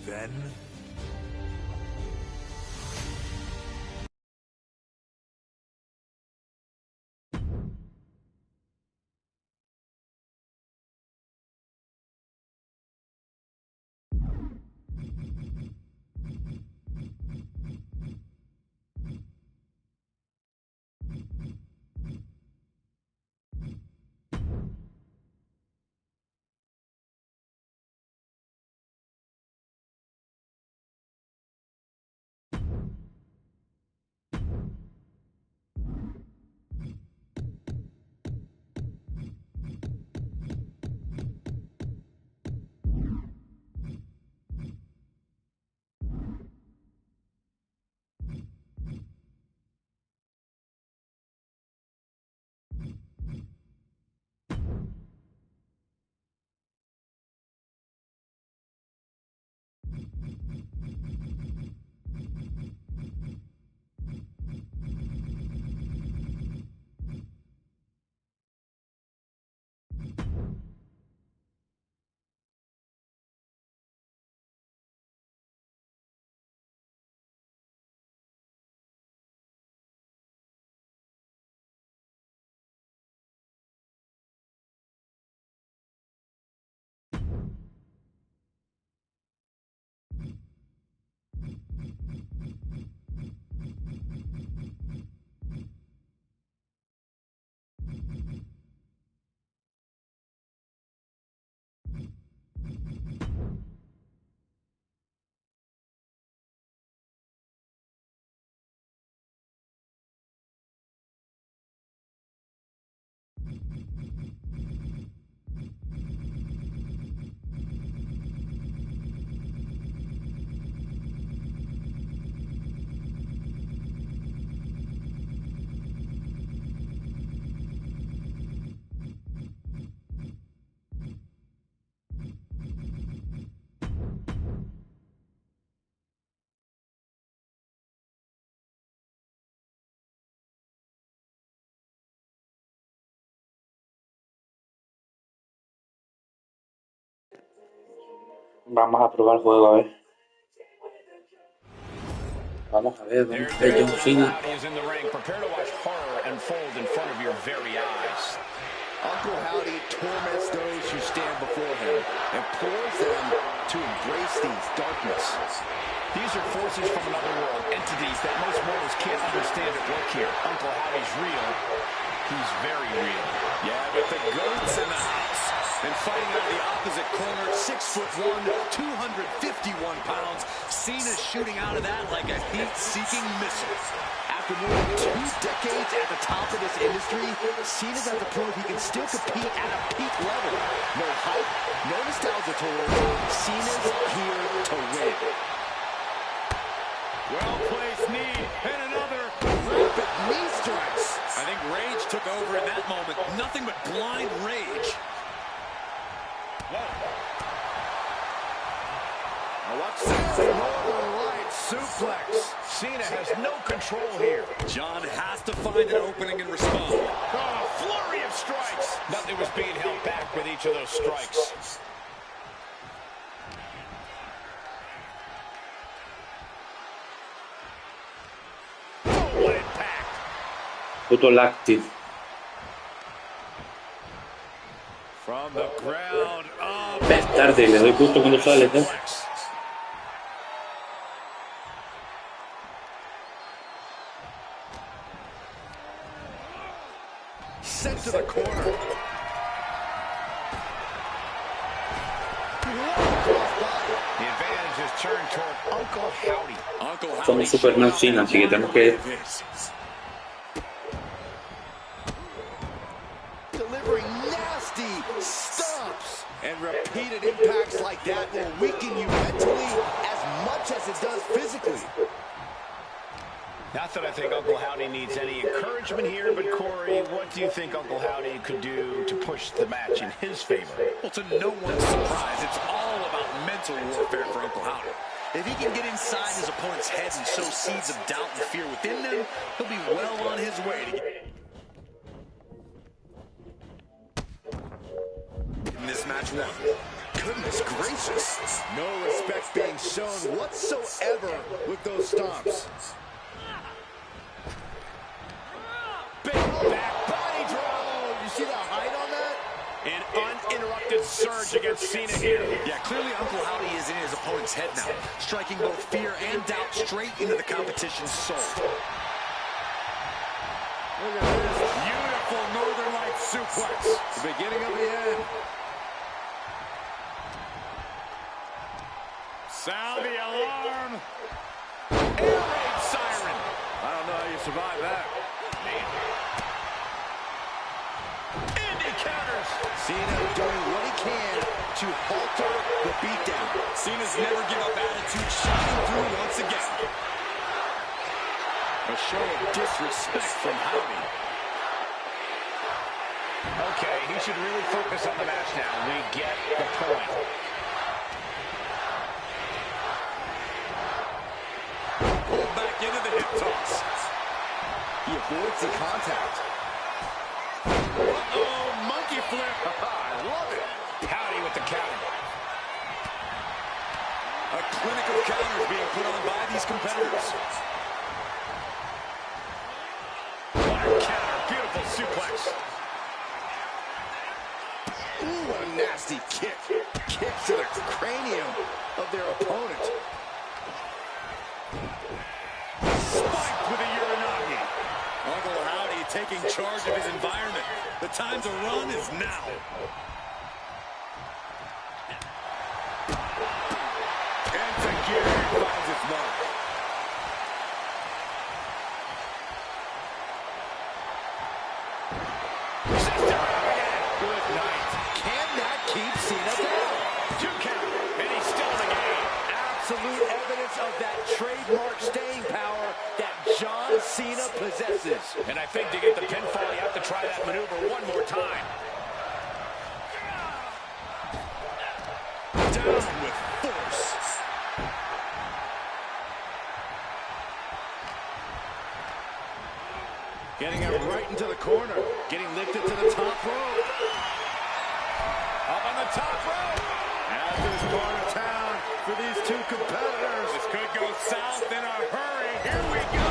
Then... Vamos a probar el juego, a ver. Vamos a ver, ¿dónde está John Cena? Uncle Howdy torments those who stand before him, implores them to embrace these darkness. These are forces from another world, entities that most mortals can't understand at work here. Uncle Howdy's real. He's very real. Yeah, but the goat's in the house. And fighting out of the opposite corner, 6'1", 251 pounds. Cena's shooting out of that like a heat-seeking missile. After more than 2 decades at the top of this industry, Cena's at the point he can still compete at a peak level. No hype, no nostalgia tours. Cena's here to win. Well-placed knee, and another Rapid knee strikes. I think rage took over in that moment. Nothing but blind rage. Now watch Cena Northern Light suplex. Cena has no control here. John has to find an opening and respond. Oh, a flurry of strikes. Nothing was being held back with each of those strikes. Oh, what impact. Puto lácteo. From the ground up. Ves tarde, le doy justo cuando sale, ¿eh? Sent to the corner. The advantage is turned toward Uncle Howdy. Uncle Howdy. Somos Superman Cena, así que tenemos que... Delivering nasty stomps. And repeated impacts like that will weaken you mentally as much as it does physically. Not that I think Uncle Howdy needs any encouragement here, but Corey, what do you think Uncle Howdy could do to push the match in his favor? Well, to no one's surprise, it's all about mental warfare for Uncle Howdy. If he can get inside his opponent's head and sow seeds of doubt and fear within them, he'll be well on his way to getting this match won. Goodness gracious. No respect being shown whatsoever with those stomps. Big back body drop. You see the height on that? An uninterrupted surge against Cena here. Yeah, clearly Uncle Howdy is in his opponent's head now, striking both fear and doubt straight into the competition's soul. Look at this beautiful Northern Lights suplex. The beginning of the end. Sound the alarm. Air raid siren. I don't know how you survive that. Man. Indy counters. Cena doing what he can to halter the beatdown. Cena's never give up attitude, shining through once again. A show of disrespect from Howdy. Okay, he should really focus on the match now. We get the point. Pulled back into the hip toss. He avoids the contact. Uh-oh, monkey flip. I love it. Howdy with the counter. A clinic of counters being put on by these competitors. What a counter. Beautiful suplex. Ooh, what a nasty kick. Kick to the cranium of their opponent. Spiked with a Uranagi. Uncle Howdy taking charge of his environment. The time to run is now. Enzuigiri finds its mark. Good night. Can that keep Cena down? 2 count. And he's still in the game. Absolute evidence of that trademark staying power that John Cena possesses. And I think to get the pinfall, you have to try that maneuver one more time. Down with force. Getting it right into the corner. Getting lifted to the top rope. Up on the top rope. As is part of town for these two competitors. This could go south in a hurry. Here we go.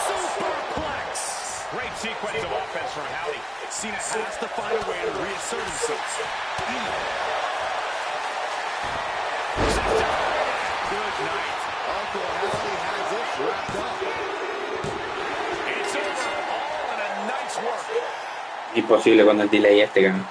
Superplex. Great sequence of offense from Howdy. Cena has to find a way to reassert himself. Good night. Uncle Howdy has it wrapped up. It's over. All in a nice work. Imposible con el delay este gana.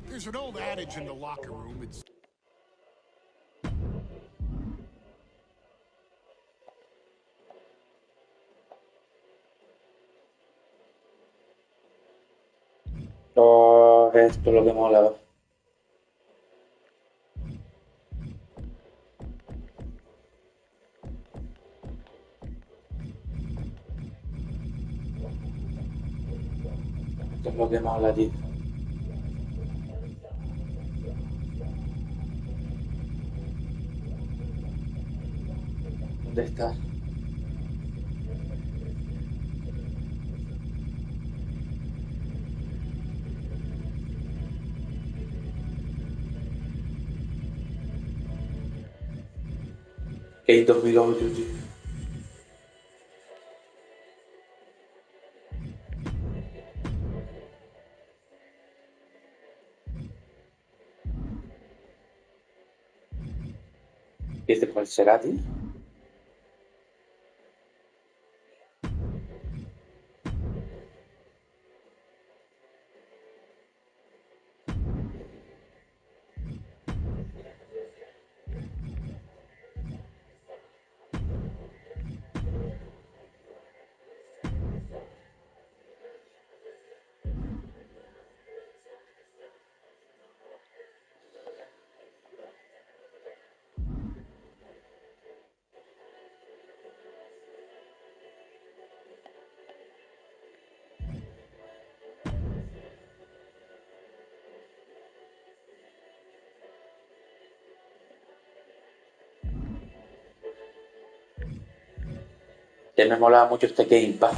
There's an old adage in the locker room. It's Oh, esto es lo que mola. Esto es lo que mola, tío. ¿Dónde estás? Kane 2008, tío. ¿Y este cuál será, tío? Que me molaba mucho este Kane, pa.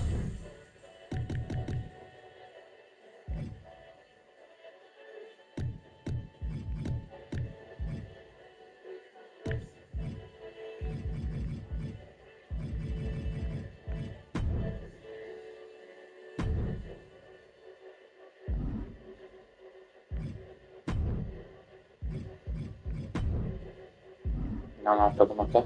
No, no, ¿esto cómo está?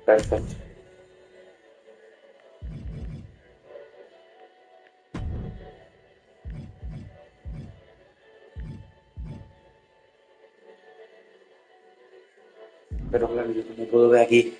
Perfecto. Pero claro, yo como puedo ver aquí.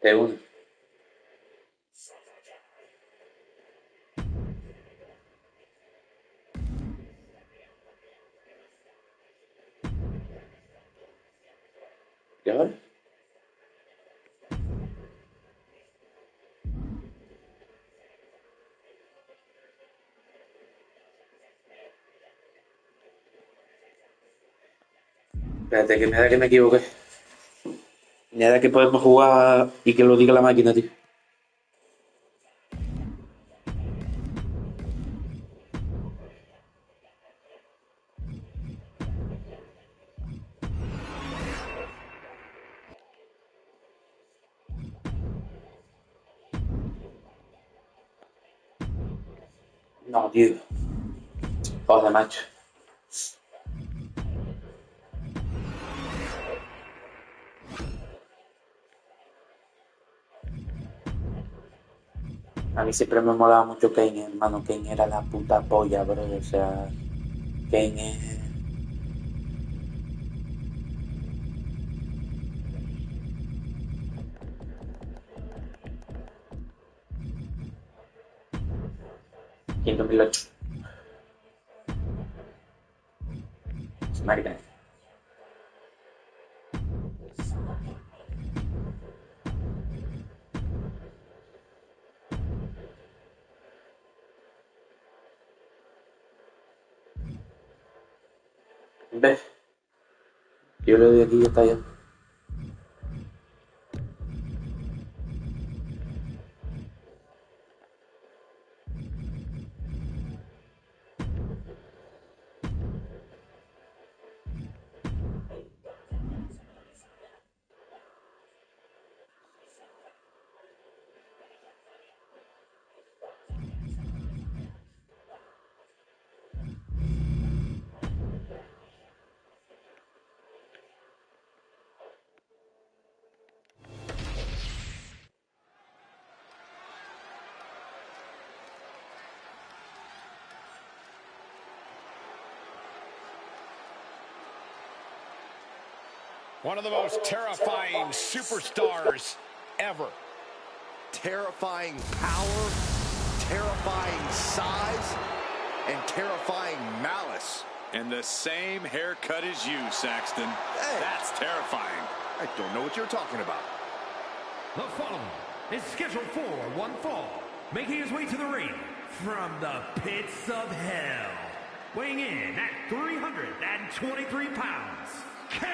De uno. ¿Y ahora? Espérate, que me da que me equivoqué. Me da que podemos jugar y que lo diga la máquina, tío. No, tío. Joder, macho. A mí siempre me molaba mucho Kane, hermano. Kane era la puta polla, bro. O sea, Kane es... 2008. Smackdown. ¿Ves? Yo le doy aquí y ya está ya. One of the most terrifying superstars ever. Terrifying power, terrifying size, and terrifying malice. And the same haircut as you, Saxton. Hey. That's terrifying. I don't know what you're talking about. The following is scheduled for one fall, making his way to the ring from the pits of hell, weighing in at 323 pounds, Kane!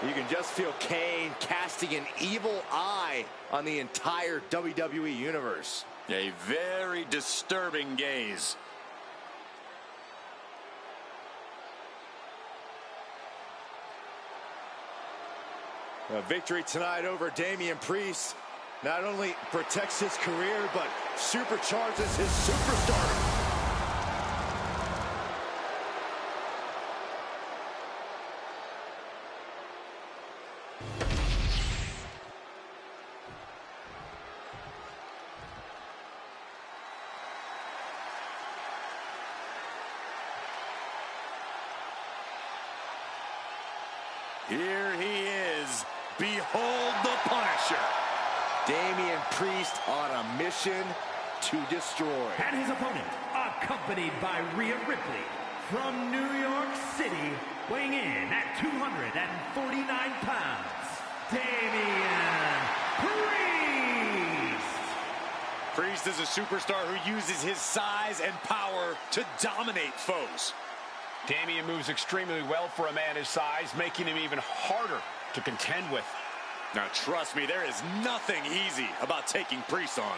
You can just feel Kane casting an evil eye on the entire WWE Universe. A very disturbing gaze. A victory tonight over Damian Priest not only protects his career, but supercharges his superstardom. Here he is. Behold the Punisher. Damian Priest on a mission to destroy. And his opponent, accompanied by Rhea Ripley from New York City, weighing in at 249 pounds, Damian Priest! Priest is a superstar who uses his size and power to dominate foes. Damian moves extremely well for a man his size, making him even harder to contend with. Now, trust me, there is nothing easy about taking Priest on.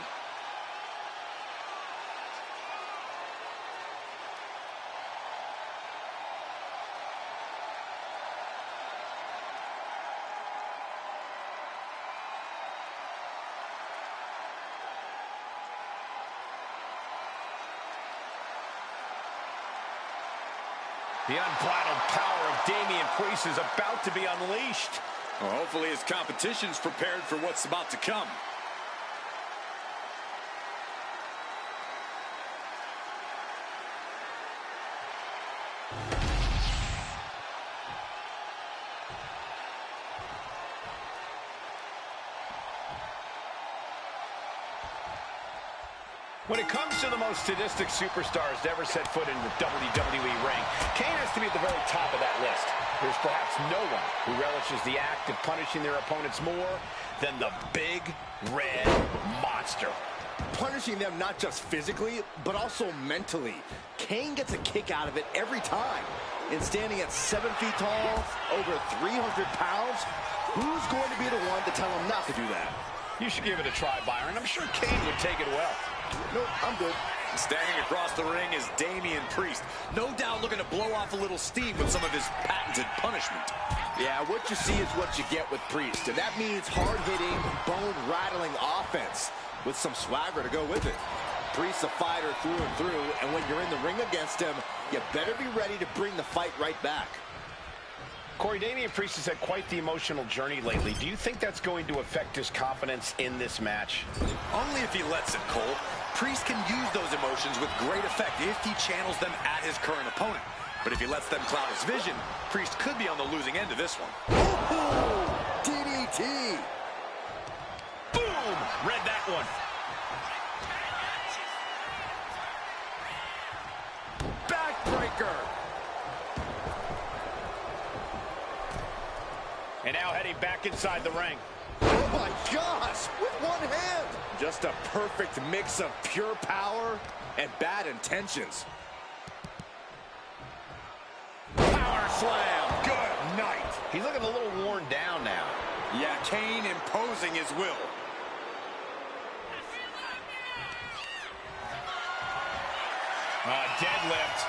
The unbridled power of Damian Priest is about to be unleashed. Well, hopefully his competition's prepared for what's about to come. When it comes to the most sadistic superstars to ever set foot in the WWE ring, Kane has to be at the very top of that list. There's perhaps no one who relishes the act of punishing their opponents more than the Big Red Monster. Punishing them not just physically, but also mentally. Kane gets a kick out of it every time. And standing at 7 feet tall, over 300 pounds, who's going to be the one to tell him not to do that? You should give it a try, Byron. I'm sure Kane would take it well. Nope, I'm good. Standing across the ring is Damian Priest. No doubt looking to blow off a little steam with some of his patented punishment. Yeah, what you see is what you get with Priest. And that means hard-hitting, bone-rattling offense with some swagger to go with it. Priest's a fighter through and through, and when you're in the ring against him, you better be ready to bring the fight right back. Corey, Damian Priest has had quite the emotional journey lately. Do you think that's going to affect his confidence in this match? Only if he lets it, Cole. Priest can use those emotions with great effect if he channels them at his current opponent. But if he lets them cloud his vision, Priest could be on the losing end of this one. Oh, DDT! Boom! Read that one. Backbreaker! And now heading back inside the ring. Oh my gosh, with one hand. Just a perfect mix of pure power and bad intentions. slam. Good night. He's looking a little worn down now. Yeah, Kane imposing his will. Deadlift.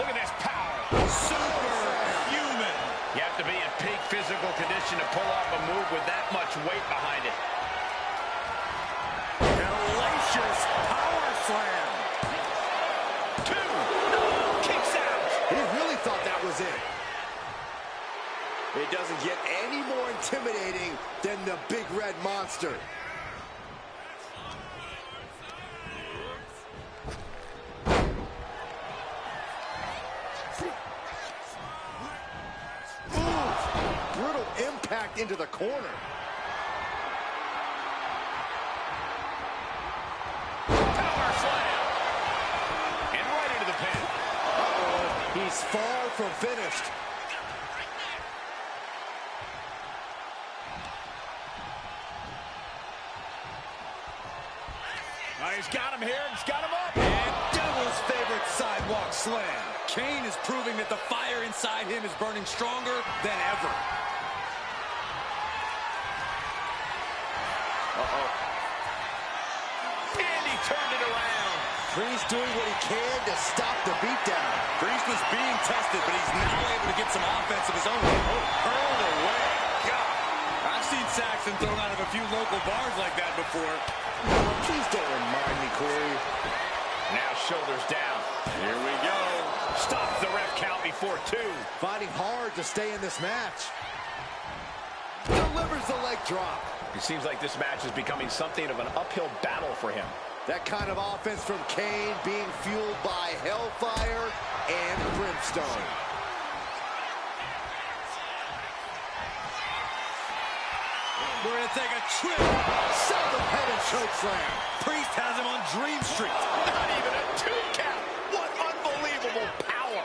Look at this power. Superhuman. You have to be in peak physical condition to pull off a move with that much weight behind it. Hellacious power slam. 2. No, kicks out. He really thought that was it. It doesn't get any more intimidating than the big red monster. Brutal impact into the corner. Power slam. And right into the pin. Uh-oh. He's far from finished. He's got him here. He's got him up. And Devil's favorite sidewalk slam. Kane is proving that the fire inside him is burning stronger than ever. Uh-oh. And he turned it around. Priest doing what he can to stop the beatdown. Priest was being tested, but he's now able to get some offense of his own. Hurled away. God. I've seen Saxon thrown out of a few local bars like that before. Please don't remind me, Corey. Now shoulders down. Here we go. Stops the ref count before 2. Fighting hard to stay in this match. Delivers the leg drop. It seems like this match is becoming something of an uphill battle for him. That kind of offense from Kane being fueled by hellfire and brimstone. We're going to take a trip. South of heaven chokeslam. Priest has him on Dream Street. Not even a 2 count. What unbelievable power.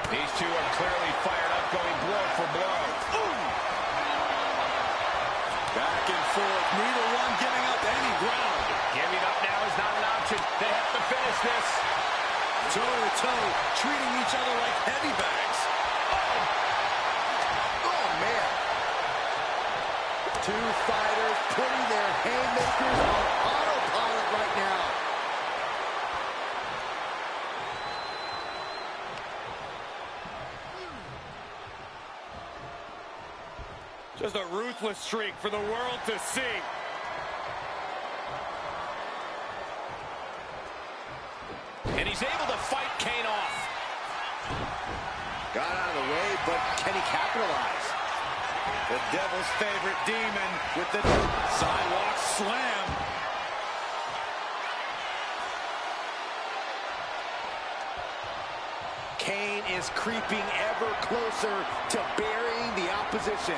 These two are clearly fired up, going blow for blow. Ooh. Back and forth, neither one giving up any ground. Giving up now is not an option. They have to finish this. Toe-to-toe, treating each other like heavy bags. Oh, man. Two fighters putting their haymakers on autopilot right now. Just a ruthless streak for the world to see. And he's able to fight Kane off. Got out of the way, but can he capitalize? The Devil's favorite demon with the sidewalk slam. Kane is creeping ever closer to burying the opposition.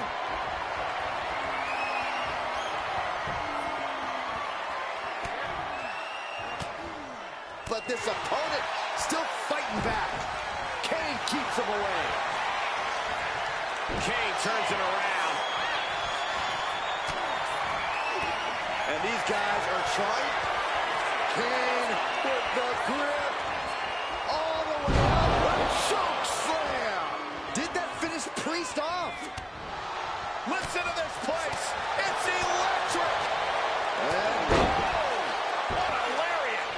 But this opponent still fighting back. Kane keeps him away. Kane turns it around. And these guys are trying. Kane with the grip. All the way up. Choke slam. Did that finish Priest off? Listen to this place. It's electric. And What a lariat.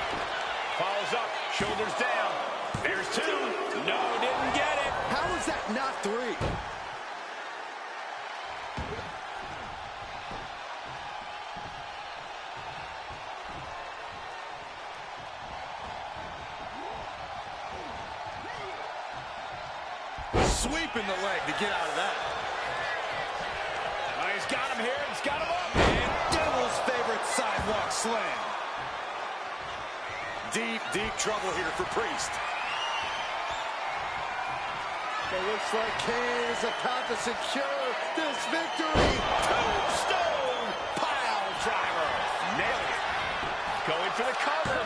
Follows up, shoulders down. There's 2. No, didn't get it. how is that not 3? Sweeping the leg to get out of that. He's got him here. He's got him up. And Devil's favorite sidewalk slam. Deep, deep trouble here for Priest. It looks like Kane is about to secure this victory. Tombstone pile driver. Nailed it. Going for the cover.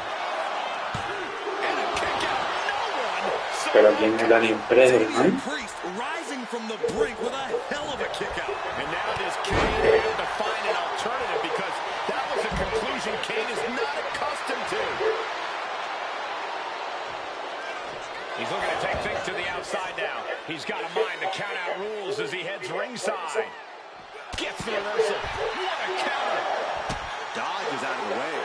And a kick out. No one. Pero ¿quién es Daniel Pérez, hermano? Priest rising from the brink with a hell of a kick out. And now does Kane have to find an alternative, because that was a conclusion Kane is not accustomed to. He's looking to take things to the outside now. He's got a mind to count out rules as he heads ringside. Gets the reversal. What a counter. Dodges out of the way.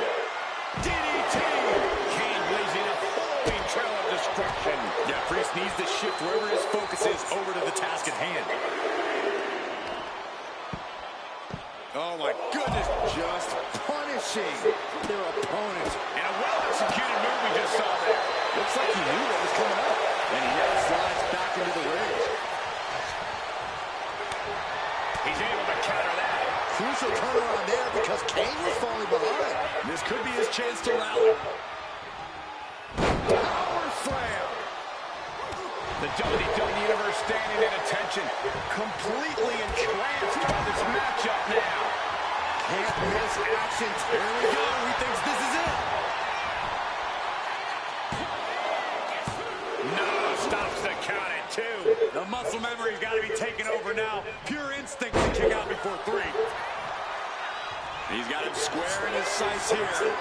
DDT. Kane blazing a flowing trail of destruction. Yeah, Priest needs to shift wherever his focus is over to the task at hand. Oh my goodness. Just punishing their opponent. And a well-executed move we just saw there. Looks like he knew what was coming up. And he now slides back into the ring. He's able to counter that. Crucial turnaround there because Kane was falling behind. This could be his chance to rally. Power slam. The WWE Universe standing at attention, completely entranced by this matchup now. Can't miss action. Here we go. He thinks this is it. No, stops the count at 2. The muscle memory's got to be taken over now. Pure instinct to kick out before 3. He's got him square in his sights here.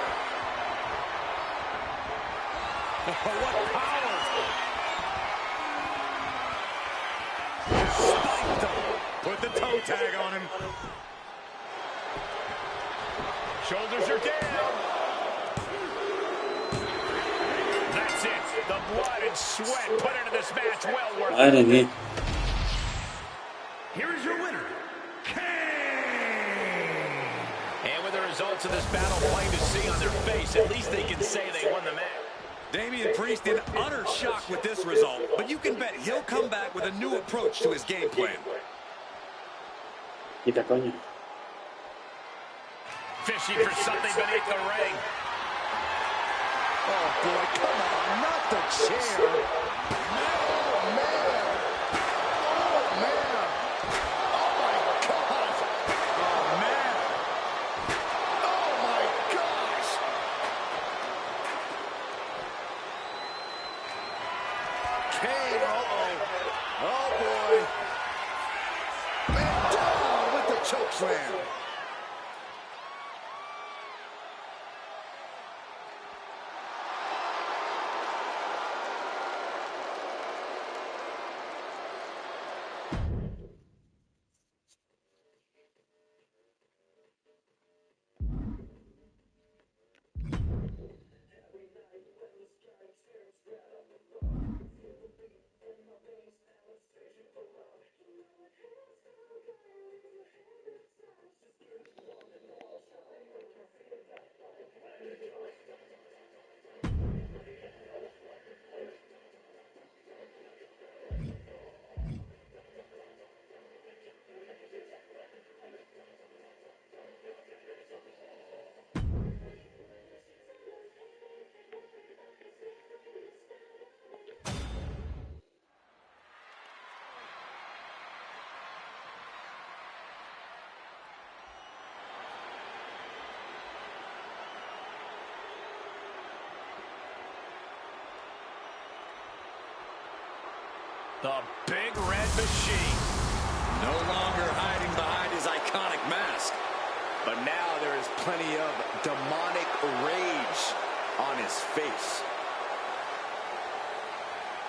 What power! Spiked him. Put the toe tag on him. Shoulders are down. That's it. The blood and sweat put into this match well worth Madre it. mía. Here is your winner, Kane! And with the results of this battle plain to see on their face, at least they can say they won the match. Damian Priest in utter shock with this result, but you can bet he'll come back with a new approach to his game plan. Quita, coño. Fishing for something beneath the ring. Oh, boy, come on. Not the chair. Oh, man. Oh, man. Oh, my God. Oh, man. Oh, my gosh. Kane, uh-oh. Oh, boy. Man down with the chokeslam. The Big Red Machine. No longer hiding behind his iconic mask. But now there is plenty of demonic rage on his face.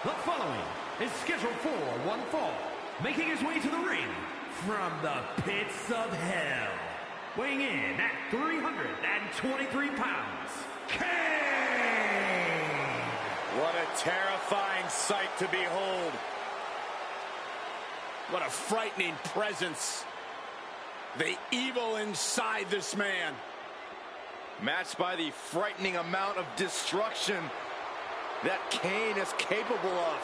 The following is scheduled for one fall, making his way to the ring from the pits of hell, weighing in at 323 pounds, Kane! What a terrifying sight to behold. What a frightening presence. The evil inside this man. Matched by the frightening amount of destruction that Kane is capable of.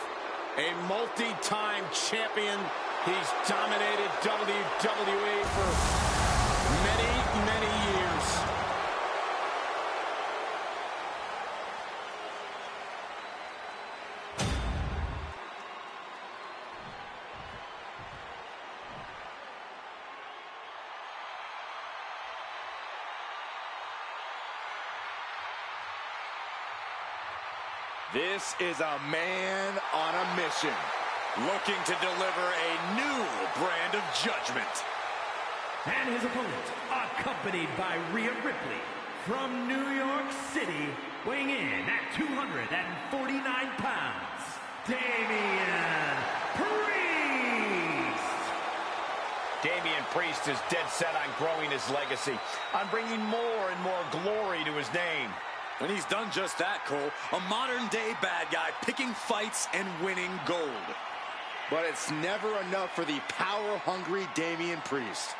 A multi-time champion. He's dominated WWE for many, many years. This is a man on a mission. looking to deliver a new brand of judgment. And his opponent, accompanied by Rhea Ripley from New York City, weighing in at 249 pounds, Damian Priest. Damian Priest is dead set on growing his legacy, on bringing more and more glory to his name. And he's done just that, Cole. A modern-day bad guy picking fights and winning gold. But it's never enough for the power-hungry Damian Priest.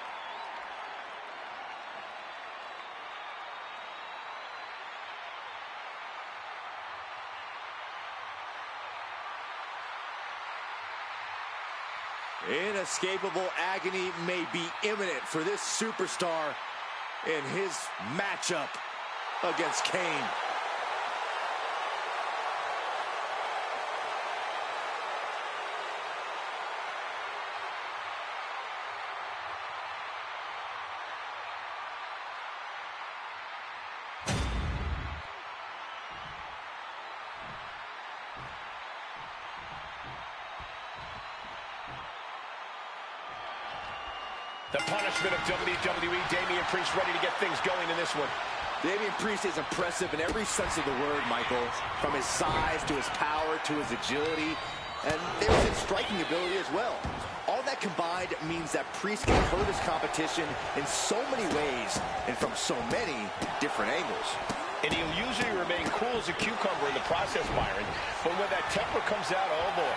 Inescapable agony may be imminent for this superstar in his matchup against Kane. The punishment of WWE, Damian Priest ready to get things going in this one. Damian Priest is impressive in every sense of the word, Michael. From his size to his power to his agility, and there's his striking ability as well. All that combined means that Priest can hurt his competition in so many ways and from so many different angles. And he'll usually remain cool as a cucumber in the process, Byron. But when that temper comes out, oh boy,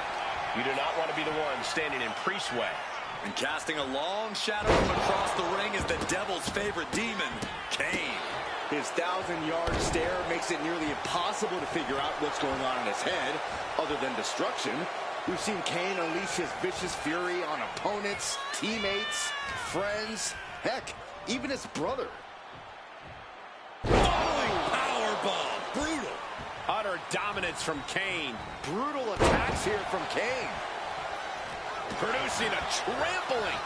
you do not want to be the one standing in Priest's way. And casting a long shadow from across the ring is the devil's favorite demon, Kane. His 1,000-yard stare makes it nearly impossible to figure out what's going on in his head, other than destruction. We've seen Kane unleash his vicious fury on opponents, teammates, friends, heck, even his brother. Powerbomb, brutal. Utter dominance from Kane. Brutal attacks here from Kane. Producing a trampling.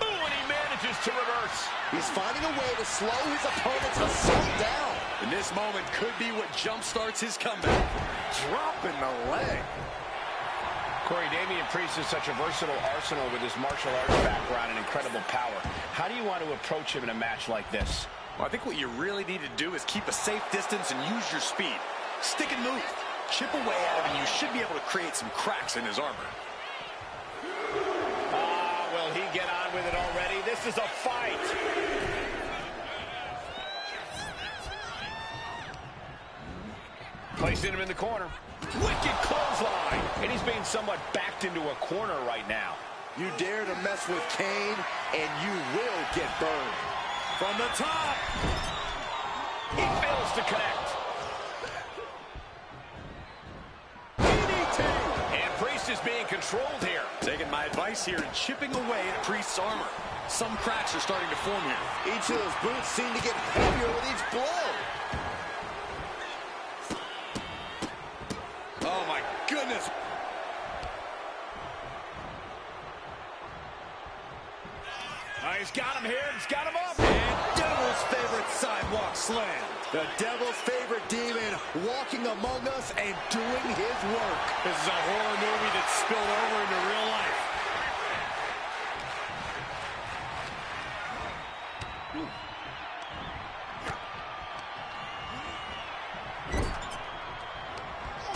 Ooh, and he manages to reverse. He's finding a way to slow his opponent's assault down. And this moment could be what jumpstarts his comeback. Dropping the leg. Corey, Damian Priest is such a versatile arsenal with his martial arts background and incredible power. How do you want to approach him in a match like this? Well, I think what you really need to do is keep a safe distance and use your speed. Stick and move. Chip away at him, and you should be able to create some cracks in his armor. Will he get on with it already? This is a fight. Placing him in the corner. Wicked clothesline. And he's being somewhat backed into a corner right now. You dare to mess with Kane, and you will get burned. From the top. He fails to connect. And Priest is being controlled here. Taking my advice here and chipping away at Priest's armor. Some cracks are starting to form here. Each of those boots seem to get heavier with each blow. Oh, my goodness. He's got him here. He's got him up. And Devil's favorite sidewalk slam. The Devil's favorite demon walking among us and doing his work. This is a horror movie that spilled over into real life.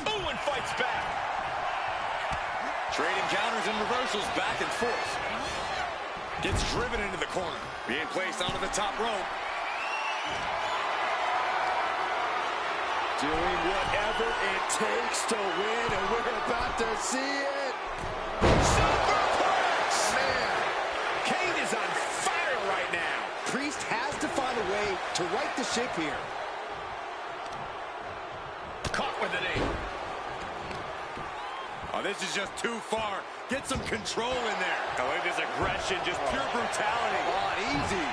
Ooh, and fights back. Trading counters and reversals back and forth. Gets driven into the corner. Being placed onto the top rope. Doing whatever it takes to win, and we're about to see it. Superplex! Man, Kane is on fire right now. Priest has to find a way to right the ship here. Caught with an knee. Oh, this is just too far. Get some control in there. Oh, look at this aggression, just pure brutality. Come on, easy.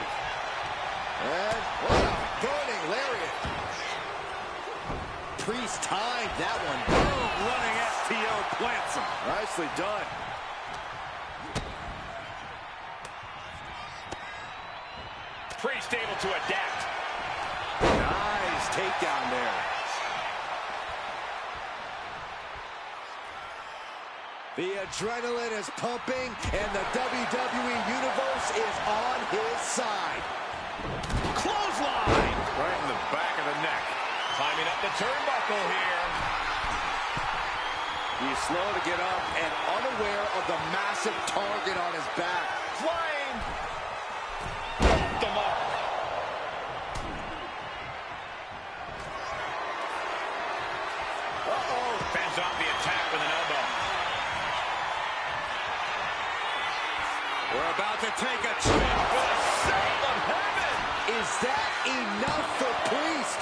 And what a burning lariat. Priest timed that one. Boom, running STO plants him. Nicely done. Priest able to adapt. Nice takedown there. The adrenaline is pumping, and the WWE Universe is on his side. Clothesline! Right in the back of the neck. Climbing up the turnbuckle here. He's slow to get up and unaware of the massive target on his back. Flying! Off the mark. Fends off the attack with an elbow. We're about to take a trip. For the sake of heaven! Is that enough for Priest?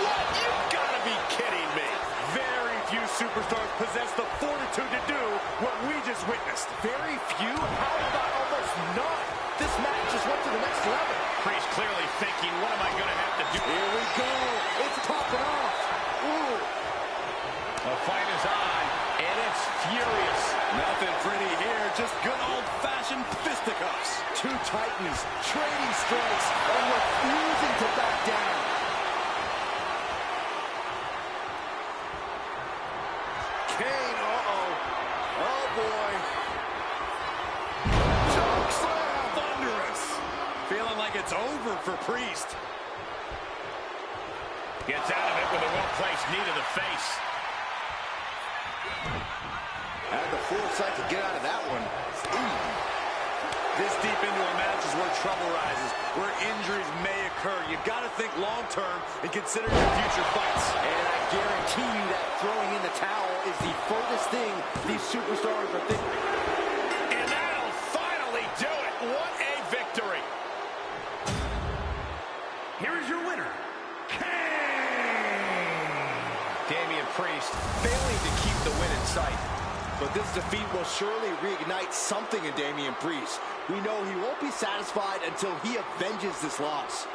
What? You've got to be kidding me. Very few superstars possess the fortitude to do what we just witnessed. Very few? How about almost none? This match just went to the next level. Priest clearly thinking, what am I going to have to do? Here we go. It's popping off. Ooh. The fight is on, and it's furious. Nothing pretty here, just good old-fashioned fisticuffs. Two titans trading strikes and refusing to back down. Kane, oh boy. Choke slam, thunderous. Feeling like it's over for Priest. Gets out of it with a well-placed knee to the face. Had the foresight to get out of that one. Ooh. This deep into a match is where trouble rises, where injuries may occur. You've got to think long-term and consider your future fights. And I guarantee you that throwing in the towel is the furthest thing these superstars are thinking. And that'll finally do it. What a victory. Here is your winner, Damian Priest failing to keep the win in sight. But this defeat will surely reignite something in Damian Priest. We know he won't be satisfied until he avenges this loss.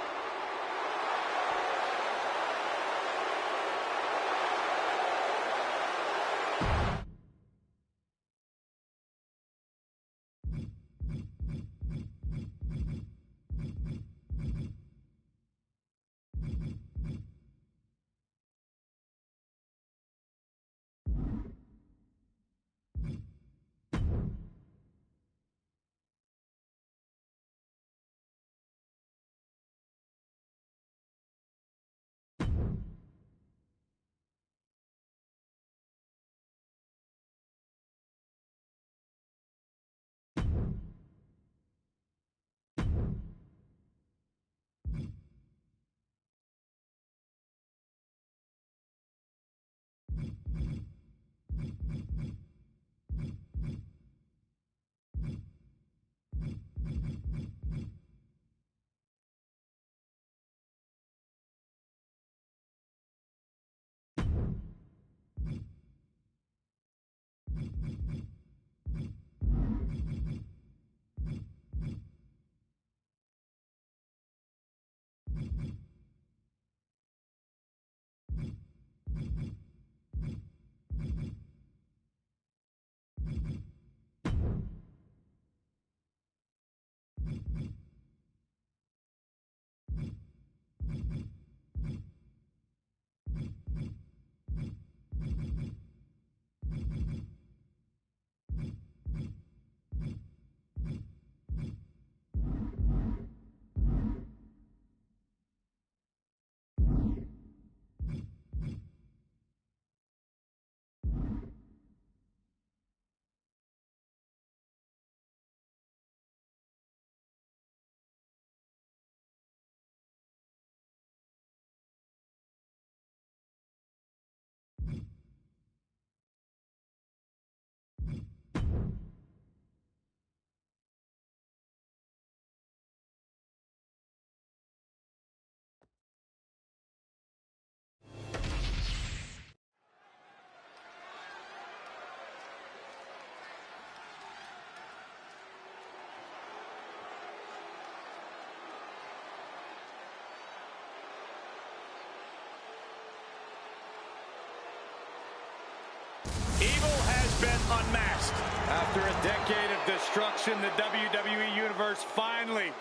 Evil has been unmasked. After a decade of destruction, the WWE Universe finally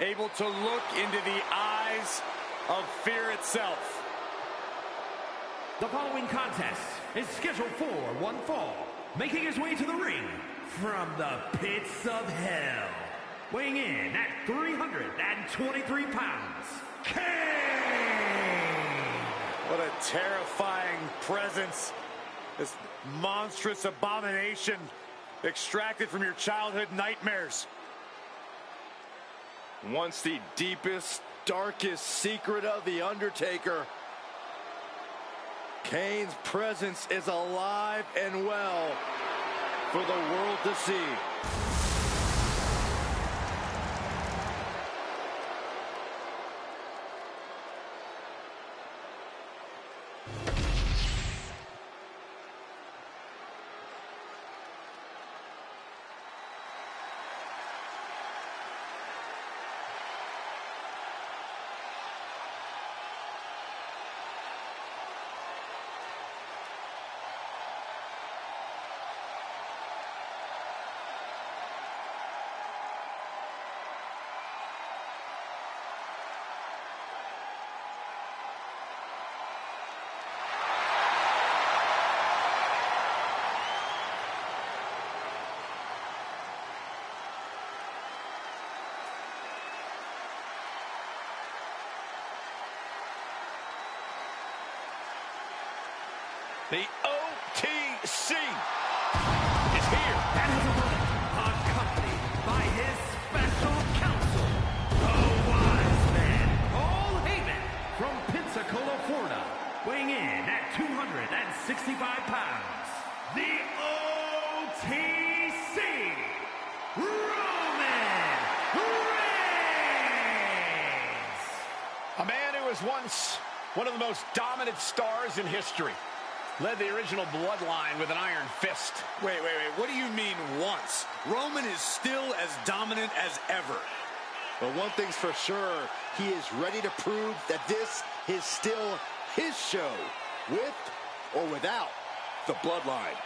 able to look into the eyes of fear itself. The following contest is scheduled for one fall. making his way to the ring from the pits of hell, weighing in at 323 pounds, Kane! What a terrifying presence. This monstrous abomination extracted from your childhood nightmares. Once the deepest, darkest secret of The Undertaker, Kane's presence is alive and well for the world to see. The OTC is here. And his opponent, accompanied by his special counsel, the wise man, Paul Heyman, from Pensacola, Florida, weighing in at 265 pounds, the OTC, Roman Reigns! A man who was once one of the most dominant stars in history. Led the original bloodline with an iron fist. Wait. What do you mean once? Roman is still as dominant as ever. But one thing's for sure, he is ready to prove that this is still his show, with or without the bloodline.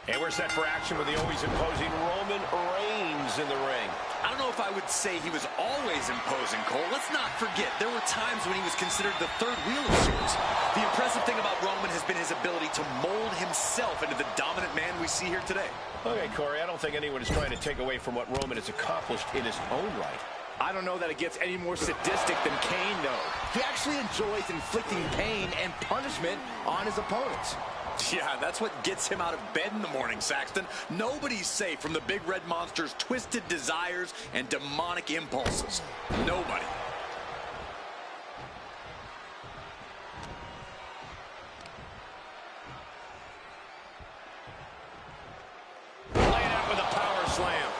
And we're set for action with the always imposing Roman Reigns in the ring. I don't know if I would say he was always imposing, Cole. Let's not forget, there were times when he was considered the third wheel of sorts. The impressive thing about Roman has been his ability to mold himself into the dominant man we see here today. Okay, Corey, I don't think anyone is trying to take away from what Roman has accomplished in his own right. I don't know that it gets any more sadistic than Kane, though. He actually enjoys inflicting pain and punishment on his opponents. Yeah, that's what gets him out of bed in the morning, Saxton. Nobody's safe from the Big Red Monster's twisted desires and demonic impulses. Nobody. Laying out with a power slam.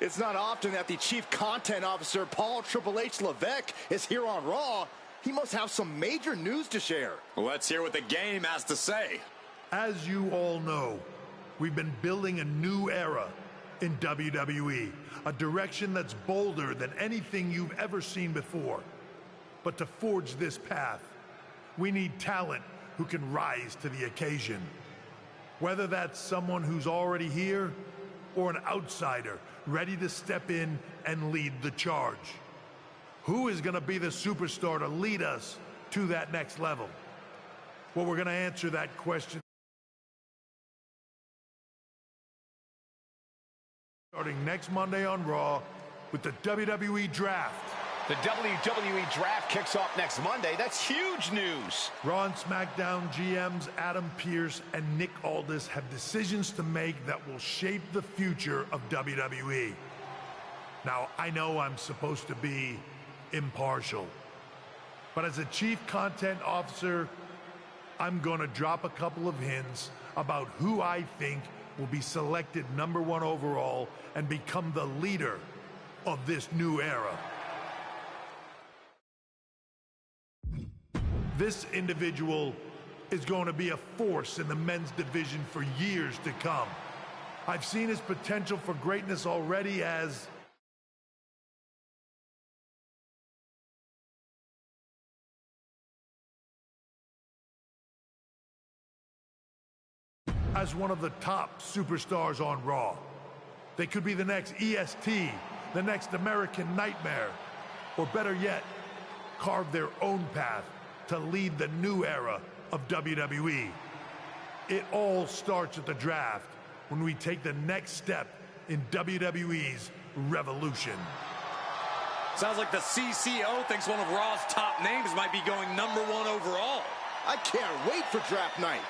It's not often that the Chief Content Officer, Paul Triple H Levesque, is here on Raw. He must have some major news to share. Let's hear what the game has to say. As you all know, we've been building a new era in WWE, a direction that's bolder than anything you've ever seen before. But to forge this path, we need talent who can rise to the occasion. Whether that's someone who's already here, or an outsider ready to step in and lead the charge? Who is going to be the superstar to lead us to that next level? Well, we're going to answer that question starting next Monday on Raw with the WWE Draft. The WWE Draft kicks off next Monday. That's huge news. Raw and SmackDown GMs Adam Pearce and Nick Aldis have decisions to make that will shape the future of WWE. Now, I know I'm supposed to be impartial, but as a chief content officer, I'm going to drop a couple of hints about who I think will be selected #1 overall and become the leader of this new era. This individual is going to be a force in the men's division for years to come. I've seen his potential for greatness already as one of the top superstars on Raw. They could be the next EST, the next American Nightmare, or better yet, carve their own path to lead the new era of WWE. It all starts at the draft when we take the next step in WWE's revolution. Sounds like the CCO thinks one of Raw's top names might be going #1 overall. I can't wait for draft night.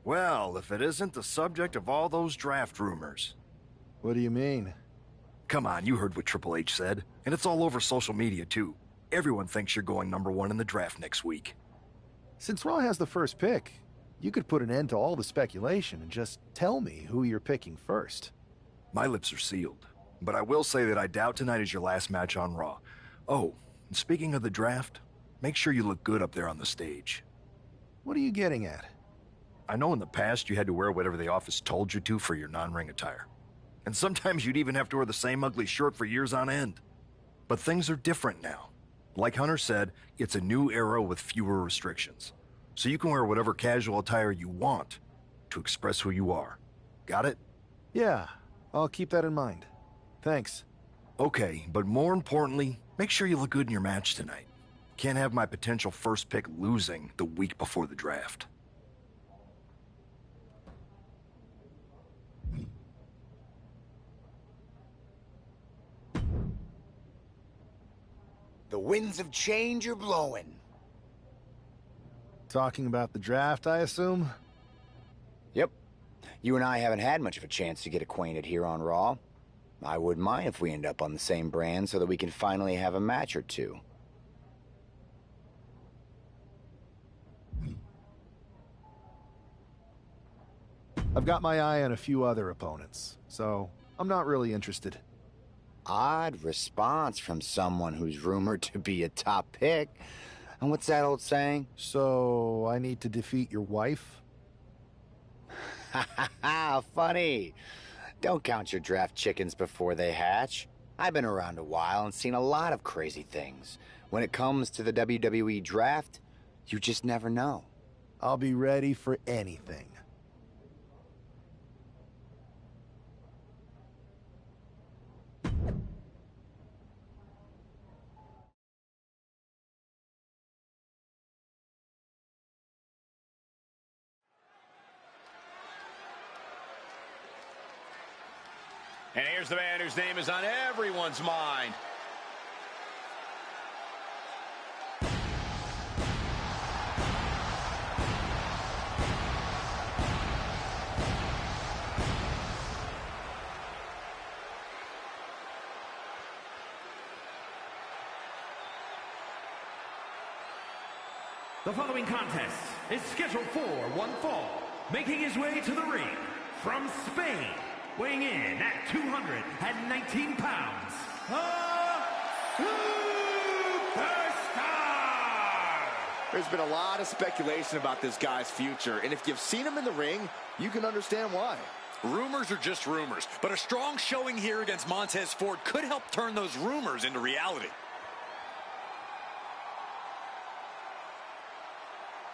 Well, if it isn't the subject of all those draft rumors. What do you mean? Come on, you heard what Triple H said. And it's all over social media, too. Everyone thinks you're going #1 in the draft next week. Since Raw has the first pick, you could put an end to all the speculation and just tell me who you're picking first. My lips are sealed. But I will say that I doubt tonight is your last match on Raw. Oh, and speaking of the draft, make sure you look good up there on the stage. What are you getting at? I know in the past you had to wear whatever the office told you to for your non-ring attire. And sometimes you'd even have to wear the same ugly shirt for years on end. But things are different now. Like Hunter said, it's a new era with fewer restrictions. So you can wear whatever casual attire you want to express who you are. Got it? Yeah, I'll keep that in mind. Thanks. Okay, but more importantly, make sure you look good in your match tonight. Can't have my potential first pick losing the week before the draft. The winds of change are blowing. Talking about the draft, I assume? Yep. You and I haven't had much of a chance to get acquainted here on Raw. I wouldn't mind if we end up on the same brand so that we can finally have a match or two. I've got my eye on a few other opponents, so I'm not really interested. Odd response from someone who's rumored to be a top pick. And what's that old saying? So, I need to defeat your wife? Ha ha ha, funny. Don't count your draft chickens before they hatch. I've been around a while and seen a lot of crazy things. When it comes to the WWE draft, you just never know. I'll be ready for anything. And here's the man whose name is on everyone's mind. The following contest is scheduled for one fall, making his way to the ring from Spain, weighing in at 219 pounds, a superstar! There's been a lot of speculation about this guy's future, and if you've seen him in the ring, you can understand why. Rumors are just rumors, but a strong showing here against Montez Ford could help turn those rumors into reality.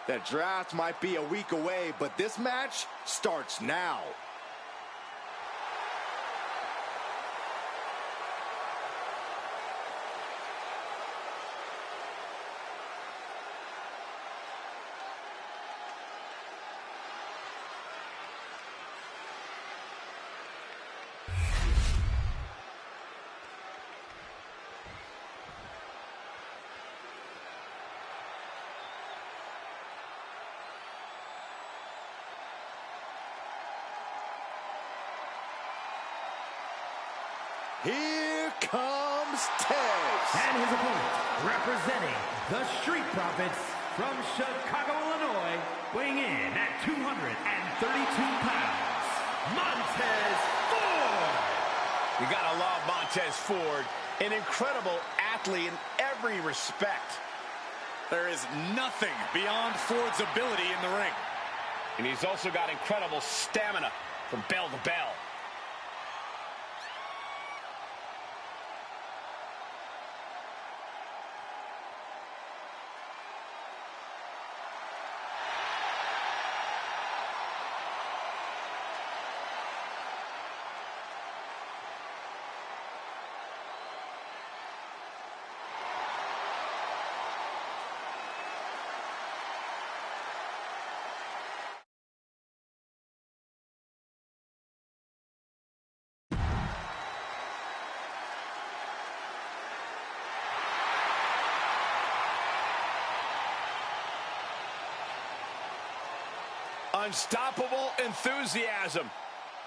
The draft might be a week away, but this match starts now. Here comes Tez. And his opponent, representing the Street Profits from Chicago, Illinois, weighing in at 232 pounds, Montez Ford! You gotta love Montez Ford, an incredible athlete in every respect. There is nothing beyond Ford's ability in the ring. And he's also got incredible stamina from bell to bell. Unstoppable enthusiasm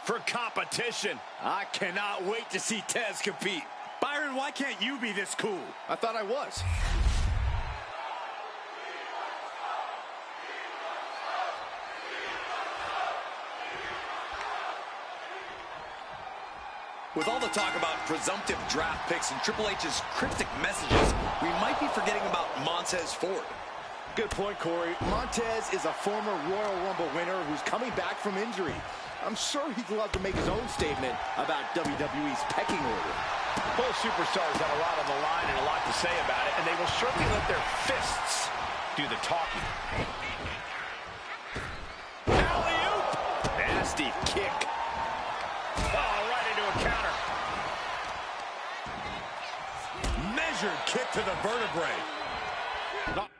for competition. I cannot wait to see Tez compete. Byron, why can't you be this cool? I thought I was. With all the talk about presumptive draft picks and Triple H's cryptic messages, we might be forgetting about Montez Ford. Good point, Corey. Montez is a former Royal Rumble winner who's coming back from injury. I'm sure he'd love to make his own statement about WWE's pecking order. Both superstars have a lot on the line and a lot to say about it, and they will surely let their fists do the talking. Alley-oop! Nasty kick. Oh, right into a counter. Measured kick to the vertebrae. No.